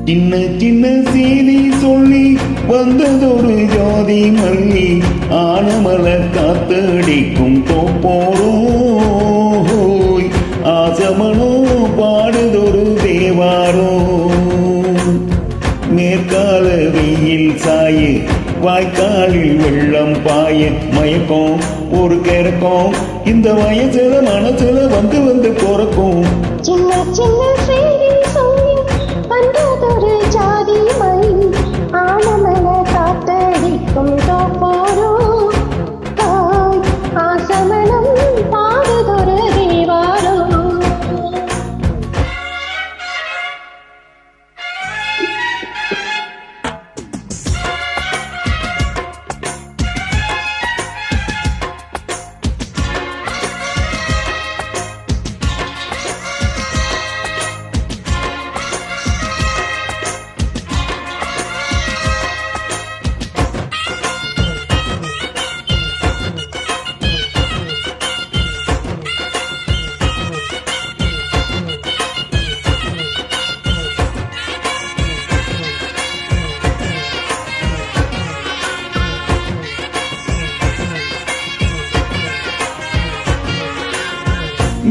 சின்ன சின்ன செய்தி சொல்லி வந்ததொரு ஜாதி மல்லி ஆனமல காத்தடிக்கும் தோப்போரோய் ஆசமனோ பாடுதொரு தேவாரோ மேற்கால வெயில் சாய வாய்க்காலில் வெள்ளம் பாய மயக்கம் ஒரு கிறக்கம் இந்த வயசுல மனசுல வந்து வந்து பிறக்கும் சின்ன சின்ன செய்தி சொல்லி வந்ததொரு ஜாதி மல்லி ஆனமல காத்தடிக்கும் தோப்போரோ ஆசமனம் பாடுதொரு தேவாரோ.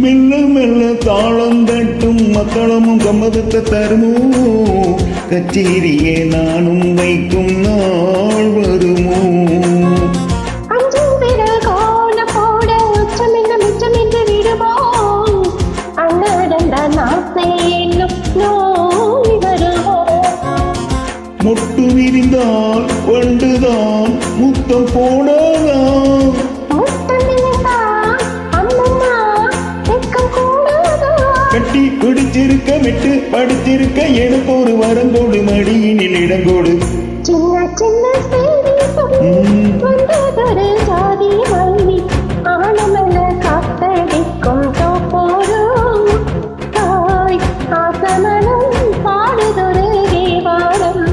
மெல்ல மெல்ல தாளம் தட்டும் மக்களமும் கம்மதத்தை தருமோ கச்சேரியே நானும் வைக்கும் நாள் வருமோ மொட்டு விரிந்தால் வண்டுதான் முத்தம் போனாதான் கட்டி பிடிச்சிருக்க விட்டு படிச்சிருக்க எனக்கு ஒரு வரங்கோடு மடியினில் இடங்கோடு சின்ன சின்ன வந்ததொரு ஜாதி மல்லி ஆனமல காத்தடிக்கும் தோப்போரோ ஆசமனம் பாடுதொரு தேவாரம்.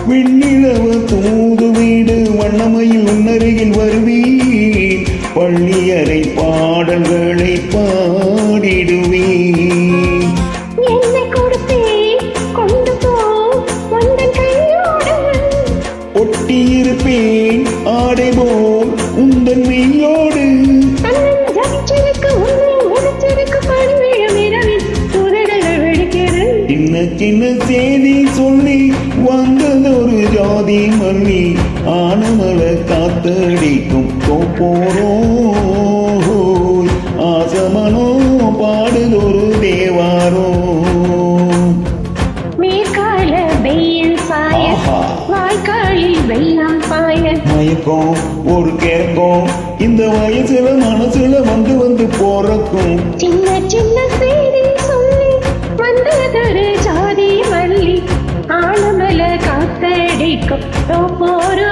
விண்ணிலவ தூது வீடு வண்ணமையில் உன்னருகில் வருவீன் பள்ளியறை பாடல்களை பாடிடுவீன் என்னை கொடுத்தேன் கொண்டு போ உந்தன் கையோடு ஒட்டியிருப்பேன் ஆடை போல் உந்தன் மெய்யோடு சின்ன சின்ன செய்தி சொல்லி வந்ததொரு ஜாதி மல்லி ஆனமல காத்தடிக்கும் தோப்போரோ ஆசமனோ பாடுதொரு தேவாரோ மேற்கால வெயில் சாய வாய்க்காலில் வெள்ளம் பாய மயக்கம் ஒரு கிறக்கம் இந்த வயசுல மனசுல வந்து வந்து போறக்கும் சின்ன சின்ன செய்தி சொல்லி வந்ததொரு ஜாதி மல்லி ஆனமல காத்தடிக்கும் தோப்போரோ